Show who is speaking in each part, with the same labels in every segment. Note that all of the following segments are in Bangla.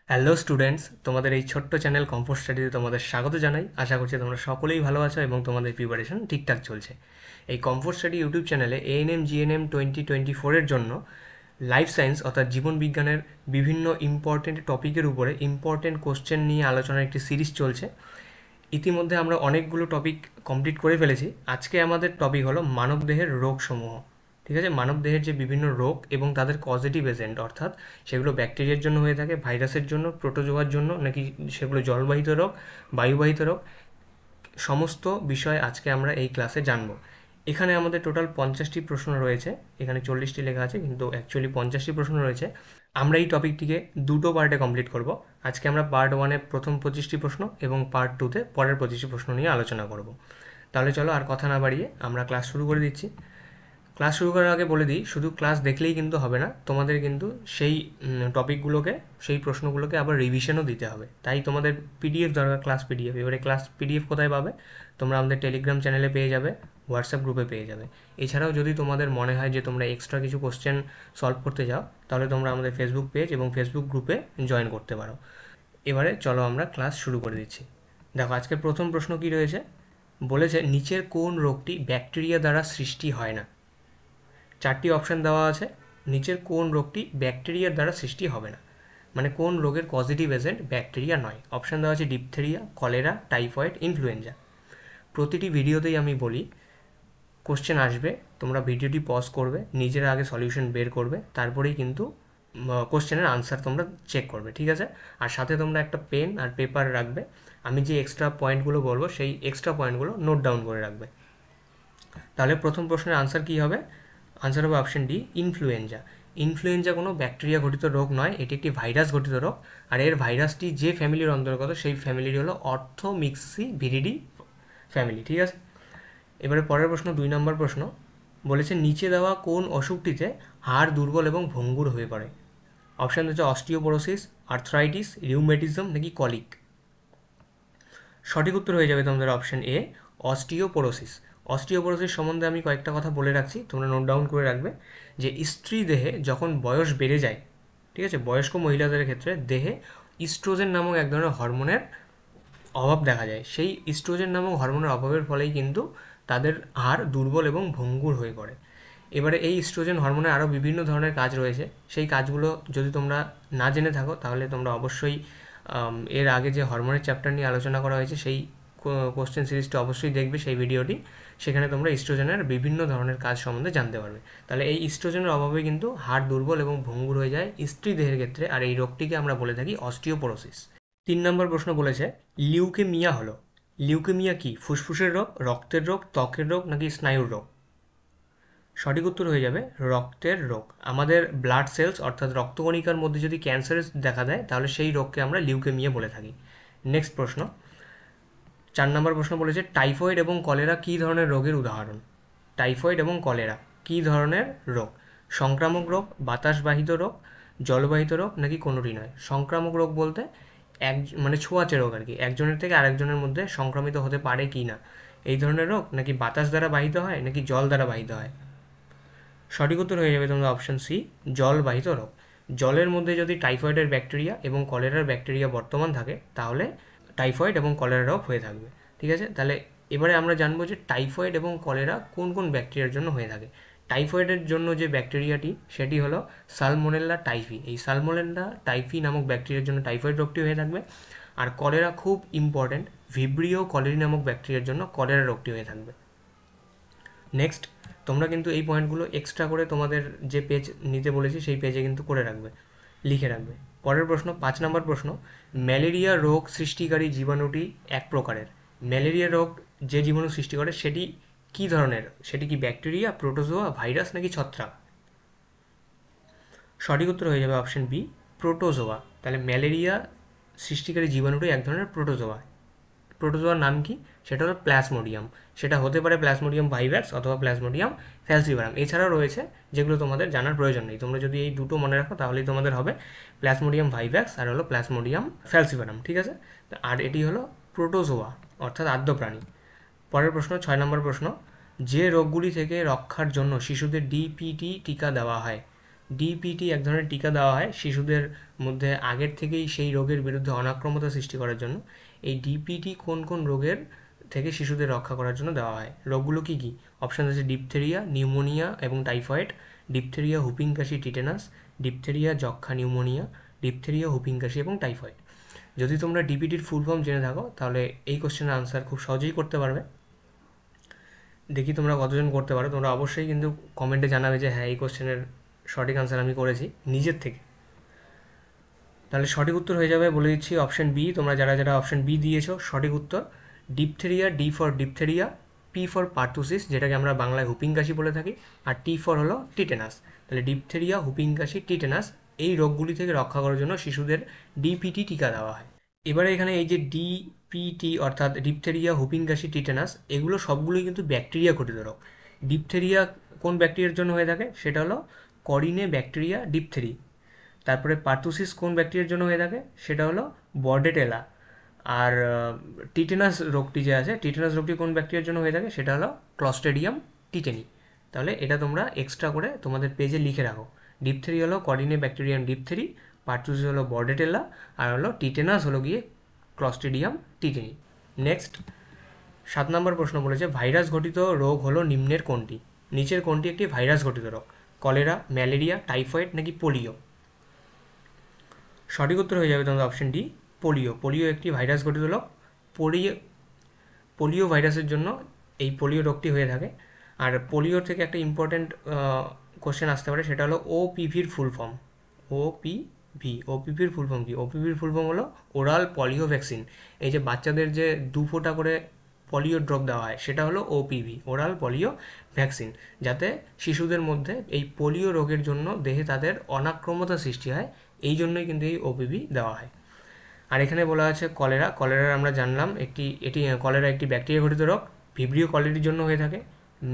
Speaker 1: হ্যালো স্টুডেন্টস, তোমাদের এই ছোট্ট চ্যানেল কম্পোস্ট স্টাডিতে তোমাদের স্বাগত জানাই। আশা করছি তোমরা সকলেই ভালো আছো এবং তোমাদের প্রিপারেশন ঠিকঠাক চলছে। এই কম্পোস্ট স্টাডি ইউটিউব চ্যানেলে এএনএম জিএনএম 2024-এর জন্য লাইফ সায়েন্স অর্থাৎ জীবন বিজ্ঞানের বিভিন্ন ইম্পর্টেন্ট টপিকের উপরে ইম্পর্টেন্ট কোশ্চেন নিয়ে আলোচনার একটি সিরিজ চলছে। ইতিমধ্যে আমরা অনেকগুলো টপিক কমপ্লিট করে ফেলেছি। আজকে আমাদের টপিক হলো মানবদেহের রোগসমূহ। ঠিক আছে, মানবদেহের যে বিভিন্ন রোগ এবং তাদের কজেটিভ এজেন্ট, অর্থাৎ সেগুলো ব্যাকটেরিয়ার জন্য হয়ে থাকে, ভাইরাসের জন্য, প্রোটোজোয়ার জন্য, নাকি সেগুলো জলবাহিত রোগ, বায়ুবাহিত রোগ, সমস্ত বিষয় আজকে আমরা এই ক্লাসে জানবো। এখানে আমাদের টোটাল 50টি প্রশ্ন রয়েছে। এখানে 40টি লেখা আছে কিন্তু অ্যাকচুয়ালি 50টি প্রশ্ন রয়েছে। আমরা এই টপিকটিকে দুটো পার্টে কমপ্লিট করব। আজকে আমরা পার্ট 1-এ প্রথম 25টি প্রশ্ন এবং পার্ট 2-তে পরের 25টি প্রশ্ন নিয়ে আলোচনা করব। তাহলে চলো আর কথা না বাড়িয়ে আমরা ক্লাস শুরু করে দিচ্ছি। ক্লাস শুরু করার আগে বলে দিই, শুধু ক্লাস দেখলেই কিন্তু হবে না, তোমাদের কিন্তু সেই টপিকগুলোকে, সেই প্রশ্নগুলোকে আবার রিভিশনও দিতে হবে। তাই তোমাদের পিডিএফ দরকার, ক্লাস পিডিএফ। এবারে ক্লাস পিডিএফ কোথায় পাবে? তোমরা আমাদের টেলিগ্রাম চ্যানেলে পেয়ে যাবে, হোয়াটসঅ্যাপ গ্রুপে পেয়ে যাবে। এছাড়াও যদি তোমাদের মনে হয় যে তোমরা এক্সট্রা কিছু কোশ্চেন সলভ করতে চাও, তাহলে তোমরা আমাদের ফেসবুক পেজ এবং ফেসবুক গ্রুপে জয়েন করতে পারো। এবারে চলো আমরা ক্লাস শুরু করে দিচ্ছি। দেখো আজকের প্রথম প্রশ্ন কি রয়েছে, বলেছে নিচের কোন রোগটি ব্যাকটেরিয়া দ্বারা সৃষ্টি হয় না? চারটি অপশান দেওয়া আছে। নিচের কোন রোগটি ব্যাকটেরিয়ার দ্বারা সৃষ্টি হবে না, মানে কোন রোগের পজিটিভ এজেন্ট ব্যাকটেরিয়া নয়। অপশান দেওয়া আছে ডিপথেরিয়া, কলেরা, টাইফয়েড, ইনফ্লুয়েঞ্জা। প্রতিটি ভিডিওতেই আমি বলি কোশ্চেন আসবে, তোমরা ভিডিওটি পজ করবে, নিজের আগে সলিউশন বের করবে, তারপরেই কিন্তু কোশ্চেনের আনসার তোমরা চেক করবে, ঠিক আছে? আর সাথে তোমরা একটা পেন আর পেপার রাখবে। আমি যে এক্সট্রা পয়েন্টগুলো বলবো সেই এক্সট্রা পয়েন্টগুলো নোট ডাউন করে রাখবে। তাহলে প্রথম প্রশ্নের আনসার কী হবে? আনসার হবে অপশন ডি, ইনফ্লুয়েঞ্জা। ইনফ্লুয়েঞ্জা কোনো ব্যাকটেরিয়া ঘটিত রোগ নয়, এটি একটি ভাইরাস ঘটিত রোগ। আর এর ভাইরাসটি যে ফ্যামিলির অন্তর্গত সেই ফ্যামিলিটি হলো অর্থোমিক্সিভিরিডি ফ্যামিলি, ঠিক আছে? এবারে পরের প্রশ্ন, 2 নম্বর প্রশ্ন, বলেছে নিচে দেওয়া কোন অসুখটিতে হাড় দুর্বল এবং ভঙ্গুর হয়ে পড়ে? অপশান হচ্ছে অস্টিওপোরোসিস, আর্থ্রাইটিস, রিউমেটিজম, নাকি কলিক। সঠিক উত্তর হয়ে যাবে তোমাদের অপশান এ, অস্টিওপোরোসিস। অস্টিওপোরোসিস সম্বন্ধে আমি কয়েকটা কথা বলে রাখছি, তোমরা নোট ডাউন করে রাখবে। যে স্ত্রী দেহে যখন বয়স বেড়ে যায়, ঠিক আছে, বয়স্ক মহিলাদের ক্ষেত্রে দেহে ইস্ট্রোজেন নামক এক ধরনের হরমোনের অভাব দেখা যায়। সেই ইস্ট্রোজেন নামক হরমোনের অভাবের ফলেই কিন্তু তাদের হাড় দুর্বল এবং ভঙ্গুর হয়ে পড়ে। এবারে এই ইস্ট্রোজেন হরমোনের আরও বিভিন্ন ধরনের কাজ রয়েছে। সেই কাজগুলো যদি তোমরা না জেনে থাকো তাহলে তোমরা অবশ্যই এর আগে যে হরমোনের চ্যাপ্টার নিয়ে আলোচনা করা হয়েছে সেই কোশ্চেন সিরিজটা অবশ্যই দেখবে, সেই ভিডিওটি। সেখানে তোমরা ইস্ট্রোজেনের বিভিন্ন ধরনের কাজ সম্বন্ধে জানতে পারবে। তাহলে এই ইস্ট্রোজেনের অভাবে কিন্তু হাড় দুর্বল এবং ভঙ্গুর হয়ে যায় স্ত্রী দেহের ক্ষেত্রে, আর এই রোগটিকে আমরা বলে থাকি অস্টিওপোরোসিস। 3 নম্বর প্রশ্ন বলেছে লিউকেমিয়া হলো, লিউকেমিয়া কি? ফুসফুসের রোগ, রক্তের রোগ, ত্বকের রোগ, নাকি স্নায়ুর রোগ? সঠিক উত্তর হয়ে যাবে রক্তের রোগ। আমাদের ব্লাড সেলস অর্থাৎ রক্তকণিকার মধ্যে যদি ক্যান্সারের দেখা দেয় তাহলে সেই রোগকে আমরা লিউকেমিয়া বলে থাকি। নেক্সট প্রশ্ন, 4 নম্বর প্রশ্ন বলেছে টাইফয়েড এবং কলেরা কী ধরনের রোগের উদাহরণ? টাইফয়েড এবং কলেরা কী ধরনের রোগ? সংক্রামক রোগ, বাতাসবাহিত রোগ, জলবাহিত রোগ, নাকি কোনোটি নয়? সংক্রামক রোগ বলতে মানে ছোঁয়াচে রোগ আর কি, একজনের থেকে আরেকজনের মধ্যে সংক্রামিত হতে পারে কি না এই ধরনের রোগ, নাকি বাতাস দ্বারা বাহিত হয়, নাকি জল দ্বারা বাহিত হয়? সঠিক উত্তর হয়ে যাবে তোমাদের অপশন সি, জলবাহিত রোগ। জলের মধ্যে যদি টাইফয়েডের ব্যাকটেরিয়া এবং কলেরার ব্যাকটেরিয়া বর্তমান থাকে তাহলে টাইফয়েড এবং কলেরা রোগ হয়ে থাকবে, ঠিক আছে? তাহলে এবারে আমরা জানবো যে টাইফয়েড এবং কলেরা কোন কোন ব্যাকটেরিয়ার জন্য হয়ে থাকে। টাইফয়েডের জন্য যে ব্যাকটেরিয়াটি সেটি হলো সালমোনেল্লা টাইফি। এই সালমোনেল্লা টাইফি নামক ব্যাকটেরিয়ার জন্য টাইফয়েড রোগটি হয়ে থাকবে। আর কলেরা খুব ইম্পর্ট্যান্ট, ভিব্রিও কলেরি নামক ব্যাকটেরিয়ার জন্য কলেরা রোগটি হয়ে থাকবে। নেক্সট, তোমরা কিন্তু এই পয়েন্টগুলো এক্সট্রা করে তোমাদের যে পেজ নিতে বলেছি সেই পেজে কিন্তু করে রাখবে, লিখে রাখবে। পরের প্রশ্ন, 5 নম্বর প্রশ্ন, ম্যালেরিয়া রোগ সৃষ্টিকারী জীবাণুটি এক প্রকারের। ম্যালেরিয়া রোগ যে জীবাণু সৃষ্টি করে সেটি কী ধরনের? সেটি কি ব্যাকটেরিয়া, প্রোটোজোয়া, ভাইরাস, নাকি ছত্রাক? সঠিক উত্তর হয়ে যাবে অপশন বি, প্রোটোজোয়া। তাহলে ম্যালেরিয়া সৃষ্টিকারী জীবাণুটি এক ধরনের প্রোটোজোয়া। প্রোটোজোয়ার নাম কি? সেটা হলো প্লাজমোডিয়াম। সেটা হতে পারে প্লাজমোডিয়াম ভাইভ্যাক্স অথবা প্লাজমোডিয়াম ফ্যালসিপারাম। এছাড়াও রয়েছে যেগুলো তোমাদের জানার প্রয়োজন নেই, তোমরা যদি এই দুটো মনে রাখো তাহলেই তোমাদের হবে প্লাজমোডিয়াম ভাইভ্যাক্স আর হলো প্লাজমোডিয়াম ফ্যালসিপারাম, ঠিক আছে? আর এটি হলো প্রোটোজোয়া অর্থাৎ আদ্য প্রাণী। পরের প্রশ্ন, 6 নম্বর প্রশ্ন, যে রোগগুলি থেকে রক্ষার জন্য শিশুদের ডিপিটি টিকা দেওয়া হয়, ডিপিটি এক ধরনের টিকা দেওয়া হয় শিশুদের মধ্যে আগের থেকেই সেই রোগের বিরুদ্ধে অনাক্রমতা সৃষ্টি করার জন্য। এই ডিপিটি কোন কোন রোগের থেকে শিশুদের রক্ষা করার জন্য দেওয়া হয়? রোগগুলো কী কী? অপশান আছে ডিপথেরিয়া, নিউমোনিয়া এবং টাইফয়েড, ডিপথেরিয়া, হুপিং কাশি, টিটেনাস, ডিপথেরিয়া, যক্ষ্মা, নিউমোনিয়া, ডিপথেরিয়া, হুপিং কাশি এবং টাইফয়েড। যদি তোমরা ডিপিটির ফুল ফর্ম জেনে থাকো তাহলে এই কোশ্চেনের আনসার খুব সহজেই করতে পারবে। দেখি তোমরা কতজন করতে পারো। তোমরা অবশ্যই কিন্তু কমেন্টে জানাবে যে হ্যাঁ এই কোশ্চেনের সঠিক আনসার আমি করেছি নিজের থেকে। তাহলে সঠিক উত্তর হয়ে যাবে, বলে দিচ্ছি, অপশন বি। তোমরা যারা যারা অপশন বি দিয়েছো সঠিক উত্তর diphtheria, D for diphtheria, P for pertussis যেটাকে আমরা বাংলায় হুপিং কাশি বলে থাকি, আর টি ফর হলো টিটেনাস। তাহলে ডিপথেরিয়া, হুপিং কাশি, টিটেনাস এই রোগগুলি থেকে রক্ষা করার জন্য শিশুদের ডিপিটি টিকা দেওয়া হয়। এবারে এখানে এই যে ডিপিটি অর্থাৎ ডিপথেরিয়া, হুপিং কাশি, টিটেনাস এগুলো সবগুলোই কিন্তু ব্যাকটেরিয়া ঘটিত রোগ। ডিপথেরিয়া কোন ব্যাকটেরিয়ার জন্য হয়ে থাকে? সেটা হলো করিনে ব্যাকটেরিয়া ডিপথেরি। তারপরে পার্টুসিস কোন ব্যাকটেরিয়ার জন্য হয়ে থাকে? সেটা হলো বর্ডেটেলা। আর টিটেনাস রোগটি যে আছে, টিটেনাস রোগটি কোন ব্যাকটেরিয়ার জন্য হয়ে থাকে? সেটা হলো ক্লস্ট্রিডিয়াম টিটেনি। তাহলে এটা তোমরা এক্সট্রা করে তোমাদের পেজে লিখে রাখো। ডিপথেরি হলো করিনে ব্যাকটেরিয়াম ডিপথেরি, পার্টুসিস হলো বর্ডেটেলা, আর হলো টিটেনাস হলো গিয়ে ক্লস্ট্রিডিয়াম টিটেনি। নেক্সট 7 নম্বর প্রশ্ন বলেছে ভাইরাস ঘটিত রোগ হলো নিম্নের কোনটি? নিচের কোনটি একটি ভাইরাস ঘটিত রোগ? কলেরা, ম্যালেরিয়া, টাইফয়েড নাকি পোলিও? সঠিক উত্তর হয়ে যাবে তোমাদের অপশন ডি, পোলিও। পোলিও একটি ভাইরাস ঘটিত রোগ। পোলিও ভাইরাসের জন্য এই পোলিও রোগটি হয়ে থাকে। আর পোলিওর থেকে একটা ইম্পর্টেন্ট কোশ্চেন আসতে পারে, সেটা হলো ওপিভির ফুল ফর্ম। ওপিভির ফুল ফর্ম কি? ওপিভির ফুল ফর্ম হলো ওরাল পলিও ভ্যাকসিন। এই যে বাচ্চাদের যে 2 ফোঁটা করে পলিও ড্রপ দেওয়া হয় সেটা হলো ওপিভি, ওরাল পলিও ভ্যাকসিন, যাতে শিশুদের মধ্যে এই পোলিও রোগের জন্য দেহে তাদের অনাক্রমতা সৃষ্টি হয়, এই জন্যই কিন্তু এই ওপিভি দেওয়া হয়। আর এখানে বলা আছে কলেরা। কলেরার আমরা জানলাম কলেরা একটি ব্যাকটেরিয়া ঘটিত রোগ, ভিব্রিও কলেরির জন্য হয়ে থাকে।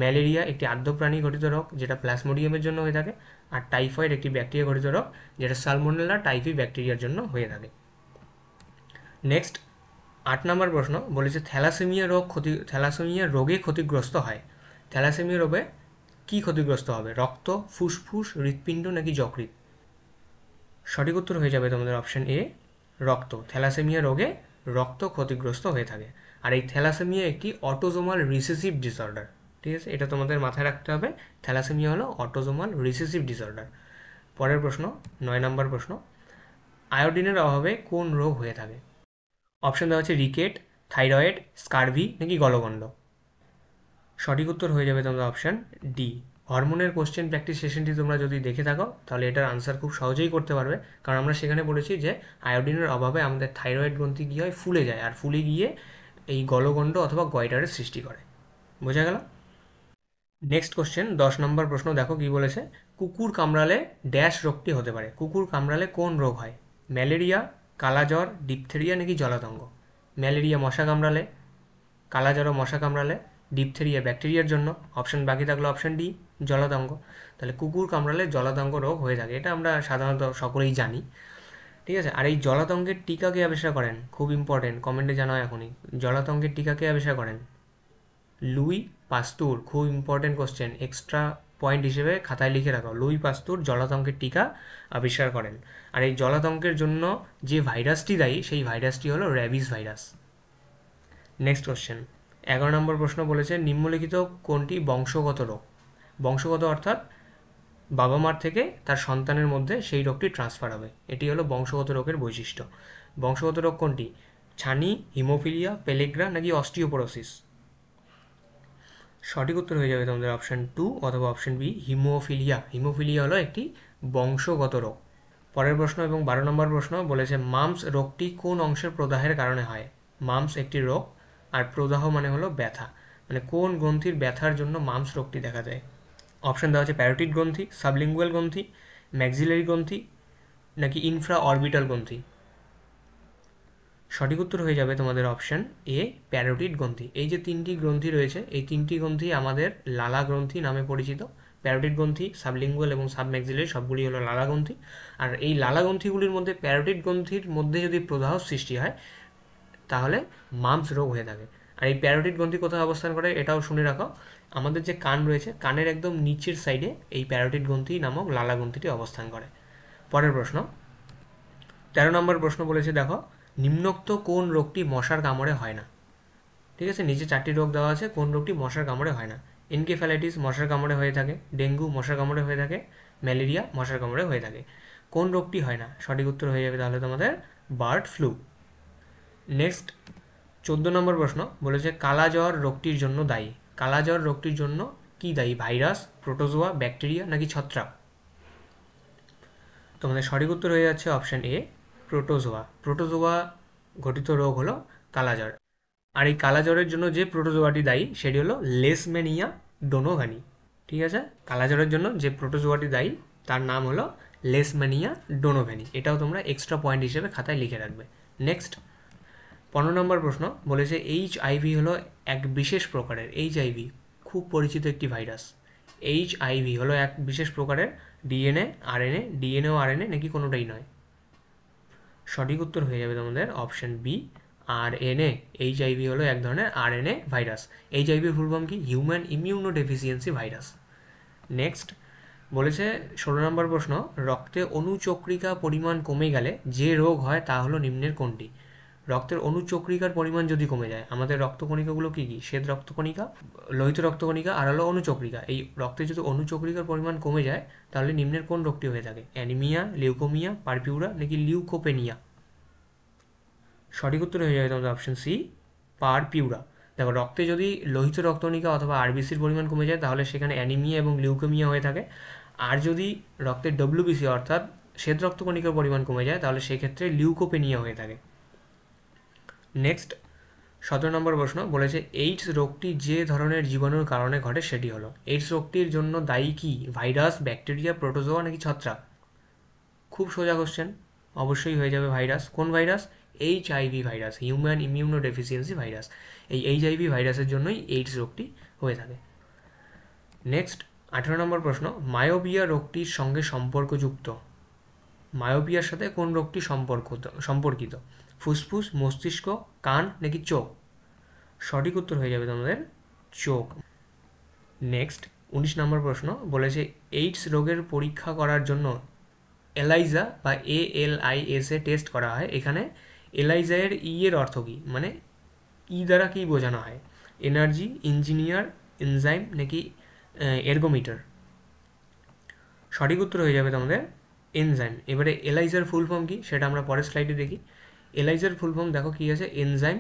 Speaker 1: ম্যালেরিয়া একটি আর্দ্র প্রাণী ঘটিত রোগ, যেটা প্লাজমোডিয়ামের জন্য হয়ে থাকে। আর টাইফয়েড একটি ব্যাকটেরিয়া ঘটিত রোগ, যেটা সালমোনেলা টাইফি ব্যাকটেরিয়ার জন্য হয়ে থাকে। নেক্সট 8 নম্বর প্রশ্ন বলেছে থ্যালাসেমিয়া রোগে ক্ষতিগ্রস্ত হয়। থ্যালাসেমিয়া রোগে কি ক্ষতিগ্রস্ত হবে? রক্ত, ফুসফুস, হৃৎপিণ্ড নাকি যকৃৎ? সঠিক উত্তর হয়ে যাবে তোমাদের অপশন এ, রক্ত। থ্যালাসেমিয়া রোগে রক্ত ক্ষতিগ্রস্ত হয়ে থাকে। আর এই থ্যালাসেমিয়া একটি অটোজোমাল রিসেসিভ ডিসঅর্ডার। ঠিক আছে, এটা তোমাদের মাথায় রাখতে হবে। থ্যালাসেমিয়া হলো অটোজোমাল রিসেসিভ ডিসঅর্ডার। পরের প্রশ্ন 9 নম্বর প্রশ্ন, আয়োডিনের অভাবে কোন রোগ হয়ে থাকে? অপশন দেওয়া হচ্ছে রিকেট, থাইরয়েড, স্কারভি নাকি গলগণ্ড। সঠিক উত্তর হয়ে যাবে তোমাদের অপশন ডি। হরমোনের কোশ্চেন প্র্যাকটিস সেশনটি তোমরা যদি দেখে থাকো তাহলে এটার আনসার খুব সহজেই করতে পারবে, কারণ আমরা সেখানে বলেছি যে আয়োডিনের অভাবে আমাদের থাইরয়েড গ্রন্থি কী হয়? ফুলে যায়, আর ফুলে গিয়ে এই গলগণ্ড অথবা গয়টারের সৃষ্টি করে। বোঝা গেল? নেক্সট কোশ্চেন 10 নম্বর প্রশ্ন দেখো কি বলেছে, কুকুর কামড়ালে ড্যাশ রোগটি হতে পারে? কুকুর কামড়ালে কোন রোগ হয়? ম্যালেরিয়া, কালাজ্বর, ডিপথেরিয়া নাকি জলাতঙ্ক? ম্যালেরিয়া মশা কামড়ালে, কালাজ্বর মশা কামড়ালে, ডিপথেরিয়া ব্যাকটেরিয়ার জন্য, অপশন বাকি থাকলো অপশন ডি জলাতঙ্ক। তাহলে কুকুর কামড়ালে জলাতঙ্ক রোগ হয়ে থাকে, এটা আমরা সাধারণত সকলেই জানি। ঠিক আছে, আর এই জলাতঙ্কের টিকা কে আবিষ্কার করেন? খুব ইম্পর্টেন্ট, কমেন্টে জানাও এখনই। জলাতঙ্কের টিকা কে আবিষ্কার করেন? লুই পাস্তুর। খুব ইম্পর্টেন্ট কোশ্চেন, এক্সট্রা পয়েন্ট হিসেবে খাতায় লিখে রাখো। লুই পাস্তুর জলাতঙ্কের টিকা আবিষ্কার করেন। আর এই জলাতঙ্কের জন্য যে ভাইরাসটি দায়ী সেই ভাইরাসটি হলো র্যাবিস ভাইরাস। নেক্সট কোশ্চেন 11 নম্বর প্রশ্ন বলেছে নিম্নলিখিত কোনটি বংশগত রোগ? বংশগত অর্থাৎ বাবা মার থেকে তার সন্তানের মধ্যে সেই রোগটি ট্রান্সফার হবে, এটি হলো বংশগত রোগের বৈশিষ্ট্য। বংশগত রোগ কোনটি? ছানি, হিমোফিলিয়া, পেলেগ্রা নাকি অস্টিওপোরোসিস? সঠিক উত্তর হয়ে যাবে তোমাদের অপশন 2 অথবা অপশন বি হিমোফিলিয়া। হিমোফিলিয়া হলো একটি বংশগত রোগ। পরের প্রশ্ন এবং 12 নম্বর প্রশ্ন বলেছে মাম্পস রোগটি কোন অংশের প্রদাহের কারণে হয়? মাম্পস একটি রোগ, আর প্রদাহ মানে হলো ব্যথা, মানে কোন গ্রন্থির ব্যথার জন্য মাম্পস রোগটি দেখা যায়? অপশন দেওয়া আছে প্যারোটিড গ্রন্থি, সাবলিঙ্গুয়াল গ্রন্থি, ম্যাক্সিলারি গ্রন্থি নাকি ইনফ্রা অরবিটাল গ্রন্থি? সঠিক উত্তর হয়ে যাবে তোমাদের অপশন এ প্যারোটিড গ্রন্থি। এই যে 3টি গ্রন্থি রয়েছে এই 3টি গ্রন্থি আমাদের লালা গ্রন্থি নামে পরিচিত। প্যারোটিড গ্রন্থি, সাবলিঙ্গুয়াল এবং সাবম্যাক্সিলারি সবগুলি হলো লালা গ্রন্থি। আর এই লালা গ্রন্থিগুলির মধ্যে প্যারোটিড গ্রন্থির মধ্যে যদি প্রদাহ সৃষ্টি হয় তাহলে মাম্পস রোগ হয়ে থাকে। আর এই প্যারোটিড গ্রন্থি কোথায় অবস্থান করে এটাও শুনে রাখো, আমাদের যে কান রয়েছে কানের একদম নিচের সাইডে এই প্যারোটিড গ্রন্থি নামক লালা গ্রন্থিটি অবস্থান করে। পরের প্রশ্ন 13 নম্বর প্রশ্ন বলেছে দেখো, নিম্নোক্ত কোন রোগটি মশার কামড়ে হয় না? ঠিক আছে, নিচে 4টি রোগ দেওয়া আছে, কোন রোগটি মশার কামড়ে হয় না? এনকেফ্যালাইটিস মশার কামড়ে হয়ে থাকে, ডেঙ্গু মশার কামড়ে হয়ে থাকে, ম্যালেরিয়া মশার কামড়ে হয়ে থাকে। কোন রোগটি হয় না? সঠিক উত্তর হয়ে যাবে তাহলে তোমাদের বার্ড ফ্লু। নেক্সট 14 নম্বর প্রশ্ন বলেছে কালাজ্বর রোগটির জন্য দায়ী। কালাজ্বর রোগটির জন্য কি দায়ী? ভাইরাস, প্রোটোজোয়া, ব্যাকটেরিয়া নাকি ছত্রাক? তোমাদের সঠিক উত্তর হয়ে যাচ্ছে অপশন এ, প্রোটোজোয়া। প্রোটোজোয়া ঘটিত রোগ হলো কালাজ্বর। আর এই কালাজ্বরের জন্য যে প্রোটোজোয়াটি দায়ী সেটি হলো লেশম্যানিয়া ডোনোভানি। ঠিক আছে, কালাজ্বরের জন্য যে প্রোটোজোয়াটি দায়ী তার নাম হলো লেশম্যানিয়া ডোনোভানি। এটাও তোমরা এক্সট্রা পয়েন্ট হিসেবে খাতায় লিখে রাখবে। নেক্সট 15 নম্বর প্রশ্ন বলেছে এইচআইভি হলো এক বিশেষ প্রকারের, এইচআইভি খুব পরিচিত একটি ভাইরাস, এইচআইভি হলো এক বিশেষ প্রকারের ডিএনএ আরএনএ, ডিএনএ ও আরএনএ নাকি কোনোটাই নয়? সঠিক উত্তর হয়ে যাবে তোমাদের অপশন বি, আরএনএ। এইচআইভি হলো এক ধরনের আরএনএ ভাইরাস। এইচআইভির ফুল ফর্ম কি? Human immuno deficiency virus. Next বলেছে 16 নম্বর প্রশ্ন, রক্তে অণুচক্রিকা পরিমাণ কমে গেলে যে রোগ হয় তা হলো নিম্নের কোনটি? রক্তের অণুচক্রিকার পরিমাণ যদি কমে যায়, আমাদের রক্তকণিকাগুলো কী কী? শ্বেত রক্তকণিকা, লোহিত রক্তকণিকা আর হলো অণুচক্রিকা। এই রক্তে যদি অণুচক্রিকার পরিমাণ কমে যায় তাহলে নিম্নের কোন রোগটি হয়ে থাকে? অ্যানিমিয়া, লিউকোমিয়া, পারপিউরা নাকি লিউকোপেনিয়া? সঠিক উত্তর হয়ে যাবে তোমাদের অপশন সি, পারপিউরা। দেখো, রক্তে যদি লোহিত রক্তকণিকা অথবা আরবিসির পরিমাণ কমে যায় তাহলে সেখানে অ্যানিমিয়া এবং লিউকোমিয়া হয়ে থাকে। আর যদি রক্তের ডব্লিউবিসি অর্থাৎ শ্বেত রক্তকণিকার পরিমাণ কমে যায় তাহলে সেক্ষেত্রে লিউকোপেনিয়া হয়ে থাকে। নেক্সট 17 নম্বর প্রশ্ন বলেছে এইডস রোগটি যে ধরনের জীবাণুর কারণে ঘটে সেটি হলো, এইডস রোগটির জন্য দায়ী কি? ভাইরাস, ব্যাকটেরিয়া, প্রোটোজোয়া নাকি ছত্রাক? খুব সোজা কোশ্চেন, অবশ্যই হয়ে যাবে ভাইরাস। কোন virus? HIV virus, human immuno deficiency virus. এই এইচআইভি ভাইরাসের জন্যই এইডস রোগটি হয়ে থাকে। নেক্সট 18 নম্বর প্রশ্ন, মায়োপিয়া রোগটির সঙ্গে সম্পর্কযুক্ত, মায়োপিয়ার সাথে কোন রোগটি সম্পর্কিত? ফুসফুস, মস্তিষ্ক, কান নাকি চোখ? সঠিক উত্তর হয়ে যাবে তোমাদের চোখ। নেক্সট 19 নম্বর প্রশ্ন বলেছে এইডস রোগের পরীক্ষা করার জন্য এলাইজা বা ALISA টেস্ট করা হয়। এখানে এলাইজা এর এর অর্থ কী? মানে দ্বারা কী বোঝানো হয়? এনার্জি, ইঞ্জিনিয়ার, এনজাইম নাকি এরগোমিটার? সঠিক উত্তর হয়ে যাবে তোমাদের এনজাইম। এবারে এলাইজার ফুল ফর্ম কি সেটা আমরা পরের স্লাইডে দেখি। এলাইজার ফুল ফর্ম দেখো কী আছে, এনজাইম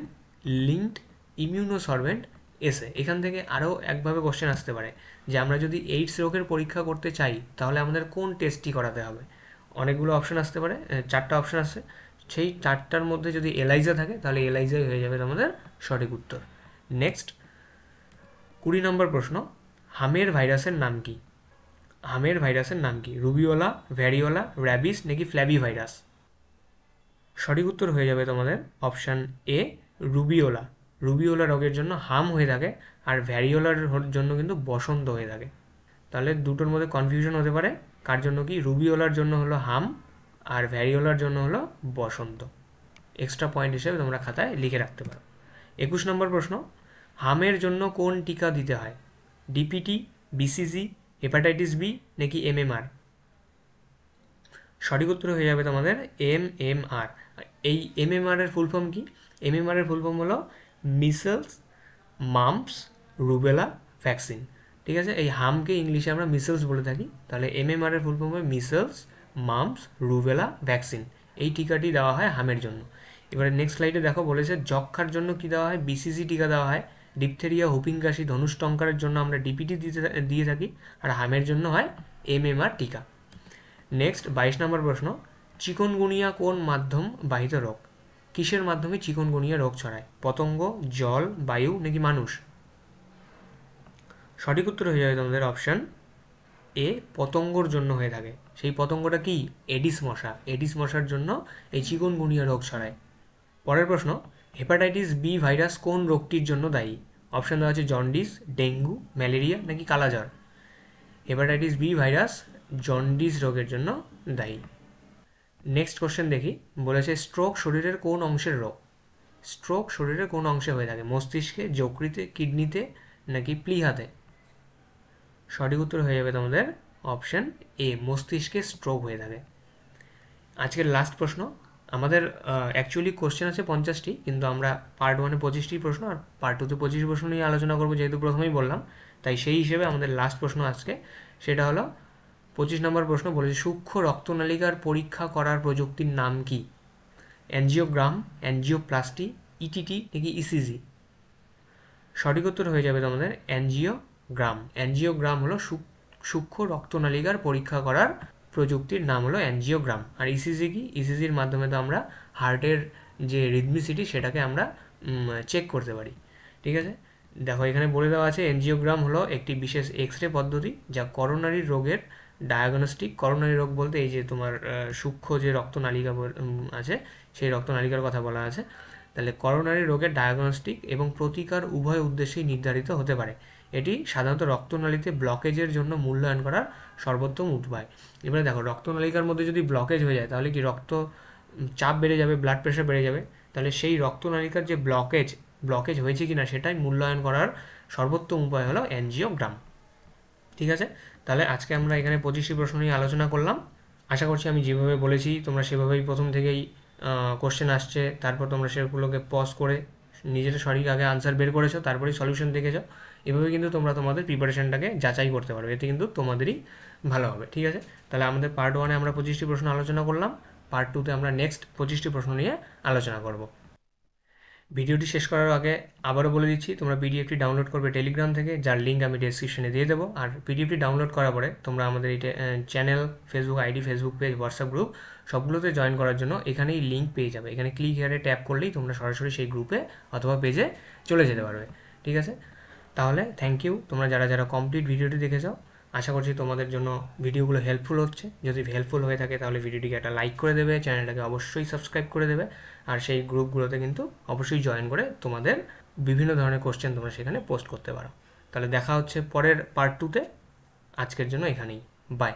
Speaker 1: লিঙ্কড ইমিউনোসরভেন্ট এসে। এখান থেকে আরও একভাবে কোশ্চেন আসতে পারে যে আমরা যদি এইডস রোগের পরীক্ষা করতে চাই তাহলে আমাদের কোন টেস্টটি করাতে হবে? অনেকগুলো অপশন আসতে পারে, 4টা অপশন আসছে, সেই 4টার মধ্যে যদি এলাইজা থাকে তাহলে এলাইজাই হয়ে যাবে আমাদের সঠিক উত্তর। নেক্সট 20 নম্বর প্রশ্ন, হামের ভাইরাসের নাম কি? হামের ভাইরাসের নাম কি? রুবিওলা, ভ্যারিওলা, র্যাবিস নাকি ফ্ল্যাবি ভাইরাস? সঠিক উত্তর হয়ে যাবে তোমাদের অপশান এ, রুবিওলা। রুবিওলা রোগের জন্য হাম হয়ে থাকে আর ভ্যারিওলার জন্য কিন্তু বসন্ত হয়ে থাকে। তাহলে দুটোর মধ্যে কনফিউশন হতে পারে, কার জন্য কি? রুবিওলার জন্য হলো হাম আর ভ্যারিওলার জন্য হলো বসন্ত। এক্সট্রা পয়েন্ট হিসেবে তোমরা খাতায় লিখে রাখতে পারো। 21 নম্বর প্রশ্ন, হামের জন্য কোন টিকা দিতে হয়? ডিপিটি, বিসিজি, হেপাটাইটিস বি নাকি MMR? সঠিক উত্তর হয়ে যাবে তোমাদের MMR। এই MMR এর ফুল ফর্ম কি? MMR এর ফুল ফর্ম হলো মিসেলস, মাম্পস, রুবেলা ভ্যাকসিন। ঠিক আছে, এই হামকে ইংলিশে আমরা মিসেলস বলে থাকি, তাহলে MMR এর ফুল ফর্ম হবে মিসেলস, মাম্পস, রুবেলা ভ্যাকসিন। এই টিকাটি দেওয়া হয় হামের জন্য। এবারে নেক্সট স্লাইডে দেখো বলেছে যক্ষার জন্য কি দেওয়া হয়? BCG টিকা দেওয়া হয়। ডিপথেরিয়া, হুপিং কাশি, ধনুষ্টঙ্কারের জন্য আমরা ডিপিটি দিয়ে থাকি, আর হামের জন্য হয় MMR টিকা। নেক্সট 22 নম্বর প্রশ্ন, চিকনগুনিয়া কোন মাধ্যম বাহিত রোগ? কিসের মাধ্যমে চিকনগুনিয়া রোগ ছড়ায়? পতঙ্গ, জল, বায়ু নাকি মানুষ? সঠিক উত্তর হয়ে যাবে তোমাদের অপশান এ, পতঙ্গর জন্য হয়ে থাকে। সেই পতঙ্গটা কি? এডিস মশা। এডিস মশার জন্য এই চিকনগুনিয়া রোগ ছড়ায়। পরের প্রশ্ন, হেপাটাইটিস বি ভাইরাস কোন রোগটির জন্য দায়ী? অপশান দেওয়া আছে জন্ডিস, ডেঙ্গু, ম্যালেরিয়া নাকি কালাজ্বর? হেপাটাইটিস বি ভাইরাস জন্ডিস রোগের জন্য দায়ী। নেক্সট কোশ্চেন দেখি, বলেছে স্ট্রোক শরীরের কোন অংশের রোগ? স্ট্রোক শরীরের কোন অংশে হয়ে থাকে? মস্তিষ্কে, যকৃতে, কিডনিতে নাকি প্লীহাতে? সঠিক উত্তর হয়ে যাবে তোমাদের অপশন এ, মস্তিষ্কে স্ট্রোক হয়ে থাকে। আজকের লাস্ট প্রশ্ন। আমাদের অ্যাকচুয়ালি কোশ্চেন আছে 50টি, কিন্তু আমরা পার্ট 1-এ 25টি প্রশ্ন আর পার্ট 2-তে 25 প্রশ্ন নিয়ে আলোচনা করবো, যেহেতু প্রথমেই বললাম, তাই সেই হিসেবে আমাদের লাস্ট প্রশ্ন আজকে সেটা হলো 25 নম্বর প্রশ্ন। বলেছে সূক্ষ্ম রক্তনালিকার পরীক্ষা করার প্রযুক্তির নাম কি? অ্যাঞ্জিওগ্রাম, অ্যাঞ্জিওপ্লাস্টি, ইটিটি নাকি ইসিজি? সঠিক উত্তর হয়ে যাবে তোমাদের অ্যাঞ্জিওগ্রাম। অ্যাঞ্জিওগ্রাম হলো সূক্ষ্ম রক্তনালিকার পরীক্ষা করার প্রযুক্তির নাম হলো অ্যাঞ্জিওগ্রাম। আর ইসিজি কি? ইসিজির মাধ্যমে তো আমরা হার্টের যে রিদমিসিটি সেটাকে আমরা চেক করতে পারি। ঠিক আছে, দেখো এখানে বলে দেওয়া আছে অ্যাঞ্জিওগ্রাম হলো একটি বিশেষ এক্স রে পদ্ধতি যা করোনারি রোগের ডায়াগনস্টিক, করোনারি রোগ বলতে এই যে তোমার সূক্ষ্ম যে রক্তনালিকা আছে সেই রক্তনালিকার কথা বলা আছে। তাহলে করোনারি রোগের ডায়াগনস্টিক এবং প্রতিকার উভয় উদ্দেশ্যেই নির্ধারিত হতে পারে। এটি সাধারণত রক্তনালীতে ব্লকেজের জন্য মূল্যায়ন করার সর্বোত্তম উপায়। এবারে দেখো রক্তনালিকার মধ্যে যদি ব্লকেজ হয়ে যায় তাহলে কি রক্ত চাপ বেড়ে যাবে, ব্লাড প্রেশার বেড়ে যাবে। তাহলে সেই রক্তনালিকার যে ব্লকেজ হয়েছে কিনা সেটাই মূল্যায়ন করার সর্বোত্তম উপায় হলো অ্যাঞ্জিওগ্রাম। ঠিক আছে, তাহলে আজকে আমরা এখানে 25টি প্রশ্ন নিয়ে আলোচনা করলাম। আশা করছি আমি যেভাবে বলেছি তোমরা সেভাবেই প্রথম থেকেই কোশ্চেন আসছে, তারপর তোমরা সেগুলোকে পজ করে নিজেরা সঠিক আগে আনসার বের করেছো, তারপরেই সলিউশন দেখেছো। এভাবে কিন্তু তোমরা তোমাদের প্রিপারেশনটাকে যাচাই করতে পারবে, এতে কিন্তু তোমাদেরই ভালো হবে। ঠিক আছে, তাহলে আমাদের পার্ট 1-এ আমরা 25টি প্রশ্ন আলোচনা করলাম, পার্ট 2-তে আমরা নেক্সট 25টি প্রশ্ন নিয়ে আলোচনা করব। ভিডিওটি শেষ করার আগে আবারও বলে দিচ্ছি, তোমরা পিডিএফটি ডাউনলোড করবে টেলিগ্রাম থেকে, যার লিঙ্ক আমি ডেসক্রিপশনে দিয়ে দেবো। আর পিডিএফটি ডাউনলোড করার পরে তোমরা আমাদের এই channel, Facebook ID, Facebook page, WhatsApp group সবগুলোতে জয়েন করার জন্য এখানেই লিঙ্ক পেয়ে যাবে। এখানে ক্লিক হিয়ারে ট্যাপ করলেই তোমরা সরাসরি সেই গ্রুপে অথবা পেজে চলে যেতে পারবে। ঠিক আছে, তাহলে থ্যাংক ইউ তোমরা যারা যারা কমপ্লিট ভিডিওটি দেখেছো। আশা করছি তোমাদের জন্য ভিডিওগুলো হেল্পফুল হচ্ছে। যদি হেল্পফুল হয়ে থাকে তাহলে ভিডিওটিকে একটা লাইক করে দেবে, চ্যানেলটাকে অবশ্যই সাবস্ক্রাইব করে দেবে, আর সেই গ্রুপগুলোতে কিন্তু অবশ্যই জয়েন করে তোমাদের বিভিন্ন ধরনের কোশ্চেন তোমরা সেখানে পোস্ট করতে পারো। তাহলে দেখা হচ্ছে পরের পার্ট 2-তে। আজকের জন্য এখানেই, বাই।